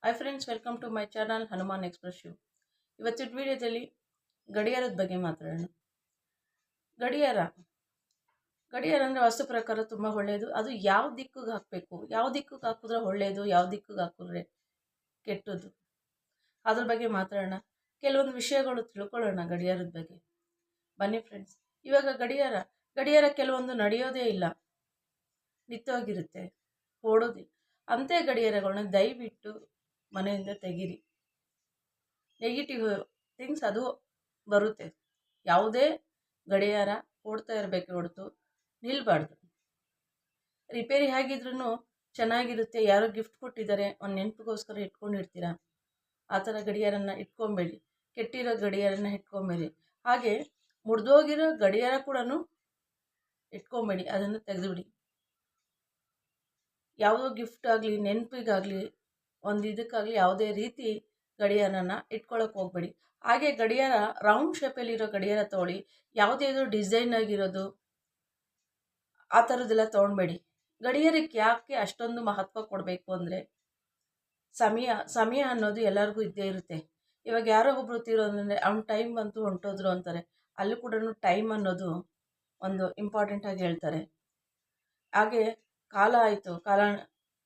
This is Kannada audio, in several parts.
Hi friends, welcome to my channel Hanuman expressive. ಇವತ್ತಿನ ವಿಡಿಯೋದಲ್ಲಿ ಗಡಿಯಾರದ ಬಗ್ಗೆ ಮಾತಾಡೋಣ. ಗಡಿಯಾರ ಗಡಿಯಾರ ಅಂದರೆ ವಾಸ್ತು ಪ್ರಕಾರ ತುಂಬ ಒಳ್ಳೆಯದು. ಅದು ಯಾವ ದಿಕ್ಕಿಗೆ ಹಾಕಬೇಕು, ಯಾವ ದಿಕ್ಕಿಗೆ ಹಾಕಿದ್ರೆ ಒಳ್ಳೆಯದು, ಯಾವ ದಿಕ್ಕಿಗೆ ಹಾಕಿದ್ರೆ ಕೆಟ್ಟದ್ದು, ಅದ್ರ ಬಗ್ಗೆ ಮಾತಾಡೋಣ. ಕೆಲವೊಂದು ವಿಷಯಗಳು ತಿಳ್ಕೊಳ್ಳೋಣ ಗಡಿಯಾರದ ಬಗ್ಗೆ. ಬನ್ನಿ ಫ್ರೆಂಡ್ಸ್. ಇವಾಗ ಗಡಿಯಾರ ಕೆಲವೊಂದು ನಡೆಯೋದೇ ಇಲ್ಲ, ನಿಂತೋಗಿರುತ್ತೆ, ಓಡೋದಿಲ್ಲ. ಅಂಥ ಗಡಿಯಾರಗಳನ್ನ ದಯವಿಟ್ಟು ಮನೆಯಿಂದ ತೆಗೀರಿ. ನೆಗೆಟಿವ್ ಥಿಂಗ್ಸ್ ಅದು ಬರುತ್ತೆ. ಯಾವುದೇ ಗಡಿಯಾರ ಓಡ್ತಾ ಇರಬೇಕು ಹೊರತು ನಿಲ್ಬಾರ್ದು. ರಿಪೇರಿ ಆಗಿದ್ರೂ ಚೆನ್ನಾಗಿರುತ್ತೆ, ಯಾರೋ ಗಿಫ್ಟ್ ಕೊಟ್ಟಿದ್ದಾರೆ, ಒಂದು ನೆನಪಿಗೋಸ್ಕರ ಇಟ್ಕೊಂಡಿರ್ತೀರ. ಆ ಥರ ಗಡಿಯಾರನ ಇಟ್ಕೊಬೇಡಿ. ಕೆಟ್ಟಿರೋ ಗಡಿಯಾರನ ಇಟ್ಕೊಬೇಡಿ. ಹಾಗೆ ಮುರಿದೋಗಿರೋ ಗಡಿಯಾರ ಕೂಡ ಇಟ್ಕೊಬೇಡಿ, ಅದನ್ನು ತೆಗೆದುಬಿಡಿ. ಯಾವುದೋ ಗಿಫ್ಟ್ ಆಗಲಿ, ನೆನಪಿಗಾಗಲಿ, ಒಂದು ಇದಕ್ಕಾಗಲಿ ಯಾವುದೇ ರೀತಿ ಗಡಿಯಾರನ ಇಟ್ಕೊಳ್ಳೋಕೆ ಹೋಗ್ಬೇಡಿ. ಹಾಗೆ ಗಡಿಯಾರ ರೌಂಡ್ ಶೇಪಲ್ಲಿರೋ ಗಡಿಯಾರ ತೊಗೊಳ್ಳಿ. ಯಾವುದೇ ಡಿಸೈನ್ ಆಗಿರೋದು ಆ ಥರದ್ದೆಲ್ಲ ತೊಗೊಳ್ಬೇಡಿ. ಗಡಿಯಾರಕ್ಕೆ ಯಾಕೆ ಅಷ್ಟೊಂದು ಮಹತ್ವ ಕೊಡಬೇಕು ಅಂದರೆ, ಸಮಯ ಅನ್ನೋದು ಎಲ್ಲರಿಗೂ ಇದ್ದೇ ಇರುತ್ತೆ. ಇವಾಗ ಯಾರೋ ಒಬ್ಬರು ತೀರೋದಂದರೆ ಅವ್ನ ಟೈಮ್ ಬಂತು ಹೊಂಟೋದ್ರು ಅಂತಾರೆ. ಅಲ್ಲೂ ಕೂಡ ಟೈಮ್ ಅನ್ನೋದು ಒಂದು ಇಂಪಾರ್ಟೆಂಟ್ ಆಗಿ ಹೇಳ್ತಾರೆ. ಹಾಗೆ ಕಾಲ ಆಯಿತು, ಕಾಲ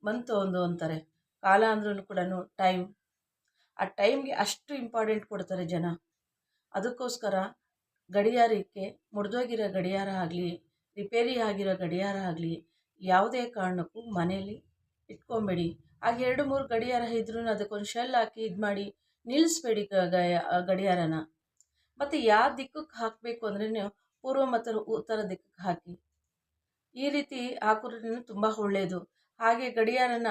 ಬಂತು ಒಂದು ಅಂತಾರೆ. ಕಾಲ ಅಂದ್ರೂ ಕೂಡ ಟೈಮ್, ಆ ಟೈಮ್ಗೆ ಅಷ್ಟು ಇಂಪಾರ್ಟೆಂಟ್ ಕೊಡ್ತಾರೆ ಜನ. ಅದಕ್ಕೋಸ್ಕರ ಗಡಿಯಾರಕ್ಕೆ ಮುರಿದೋಗಿರೋ ಗಡಿಯಾರ ಆಗಲಿ, ರಿಪೇರಿ ಆಗಿರೋ ಗಡಿಯಾರ ಆಗಲಿ ಯಾವುದೇ ಕಾರಣಕ್ಕೂ ಮನೇಲಿ ಇಟ್ಕೊಬೇಡಿ. ಹಾಗೆ 2-3 ಗಡಿಯಾರ ಇದ್ರೂ ಅದಕ್ಕೊಂದು ಶೆಲ್ ಹಾಕಿ ಇದು ಮಾಡಿ ನಿಲ್ಲಿಸ್ಬೇಡಿ ಗಡಿಯಾರನ. ಮತ್ತು ಯಾವ ದಿಕ್ಕಕ್ಕೆ ಹಾಕಬೇಕು ಅಂದ್ರೆ ಪೂರ್ವ ಮತ್ತು ಉತ್ತರ ದಿಕ್ಕಕ್ಕೆ ಹಾಕಿ. ಈ ರೀತಿ ಹಾಕೋದ್ರಿಂದ ತುಂಬ ಒಳ್ಳೆಯದು. ಹಾಗೆ ಗಡಿಯಾರನ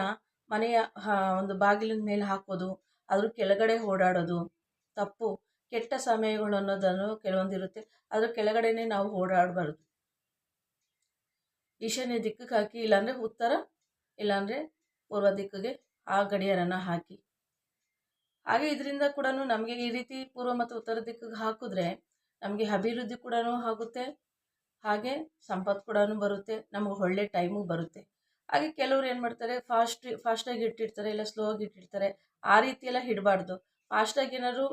ಮನೆಯ ಒಂದು ಬಾಗಿಲಿನ ಮೇಲೆ ಹಾಕೋದು, ಅದ್ರ ಕೆಳಗಡೆ ಓಡಾಡೋದು ತಪ್ಪು. ಕೆಟ್ಟ ಸಮಯಗಳು ಅನ್ನೋದನ್ನು ಕೆಲವೊಂದಿರುತ್ತೆ, ಅದ್ರ ಕೆಳಗಡೆನೇ ನಾವು ಓಡಾಡಬಾರ್ದು. ಈಶಾನ್ಯ ದಿಕ್ಕಕ್ಕೆ ಹಾಕಿ, ಇಲ್ಲಾಂದರೆ ಉತ್ತರ, ಇಲ್ಲಾಂದರೆ ಪೂರ್ವ ದಿಕ್ಕಿಗೆ ಆ ಗಡಿಯಾರನ ಹಾಕಿ. ಹಾಗೆ ಇದರಿಂದ ಕೂಡ ನಮಗೆ ಈ ರೀತಿ ಪೂರ್ವ ಮತ್ತು ಉತ್ತರ ದಿಕ್ಕಿಗೆ ಹಾಕಿದ್ರೆ ನಮಗೆ ಅಭಿವೃದ್ಧಿ ಕೂಡ ಆಗುತ್ತೆ, ಹಾಗೆ ಸಂಪತ್ತು ಕೂಡ ಬರುತ್ತೆ, ನಮಗೆ ಒಳ್ಳೆ ಟೈಮು ಬರುತ್ತೆ. ಹಾಗೆ ಕೆಲವ್ರು ಏನು ಮಾಡ್ತಾರೆ, ಫಾಸ್ಟಾಗಿ ಇಟ್ಟಿರ್ತಾರೆ, ಇಲ್ಲ ಸ್ಲೋ ಆಗಿ ಇಟ್ಟಿರ್ತಾರೆ. ಆ ರೀತಿ ಎಲ್ಲ ಇಡಬಾರ್ದು. ಫಾಸ್ಟಾಗಿ ಏನಾದ್ರು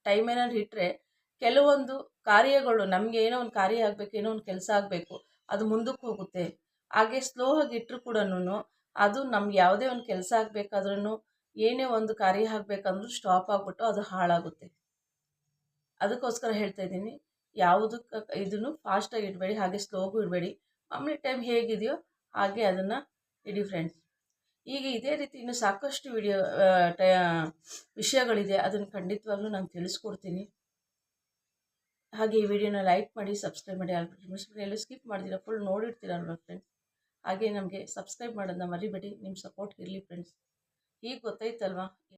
ಟೈಮ್ ಏನಾದ್ರು ಇಟ್ಟರೆ ಕೆಲವೊಂದು ಕಾರ್ಯಗಳು, ನಮಗೆ ಏನೋ ಒಂದು ಕಾರ್ಯ ಆಗಬೇಕು, ಏನೋ ಒಂದು ಕೆಲಸ ಆಗಬೇಕು, ಅದು ಮುಂದಕ್ಕೆ ಹೋಗುತ್ತೆ. ಹಾಗೆ ಸ್ಲೋ ಆಗಿ ಇಟ್ಟರು ಕೂಡ ಅದು ನಮ್ಗೆ ಯಾವುದೇ ಒಂದು ಕೆಲಸ ಆಗಬೇಕಾದ್ರೂ, ಏನೇ ಒಂದು ಕಾರ್ಯ ಆಗಬೇಕಂದ್ರೂ ಸ್ಟಾಪ್ ಆಗಿಬಿಟ್ಟು ಅದು ಹಾಳಾಗುತ್ತೆ. ಅದಕ್ಕೋಸ್ಕರ ಹೇಳ್ತಾ ಇದ್ದೀನಿ, ಯಾವುದಕ್ಕೆ ಇದನ್ನು ಫಾಸ್ಟಾಗಿ ಇಡಬೇಡಿ, ಹಾಗೆ ಸ್ಲೋಗೂ ಇಡಬೇಡಿ. ಮಾಮೂಲಿ ಟೈಮ್ ಹೇಗಿದೆಯೋ ಹಾಗೆ ಅದನ್ನು ಇಡಿ ಫ್ರೆಂಡ್ಸ್. ಈಗ ಇದೇ ರೀತಿ ಇನ್ನು ಸಾಕಷ್ಟು ವಿಷಯಗಳಿದೆ, ಅದನ್ನು ಖಂಡಿತವಾಗ್ಲೂ ನಾನು ತಿಳಿಸ್ಕೊಡ್ತೀನಿ. ಹಾಗೆ ಈ ವಿಡಿಯೋನ ಲೈಕ್ ಮಾಡಿ, ಸಬ್ಸ್ಕ್ರೈಬ್ ಮಾಡಿ. ಎಲ್ಲೂ ಸ್ಕಿಪ್ ಮಾಡ್ತೀರಾ, ಫುಲ್ ನೋಡಿರ್ತೀರಲ್ವ ಫ್ರೆಂಡ್ಸ್. ಹಾಗೆ ನಮಗೆ ಸಬ್ಸ್ಕ್ರೈಬ್ ಮಾಡೋದನ್ನ ಮರಿಬೇಡಿ. ನಿಮ್ಮ ಸಪೋರ್ಟ್ ಇರಲಿ ಫ್ರೆಂಡ್ಸ್. ಈಗ ಗೊತ್ತಾಯ್ತಲ್ವಾ.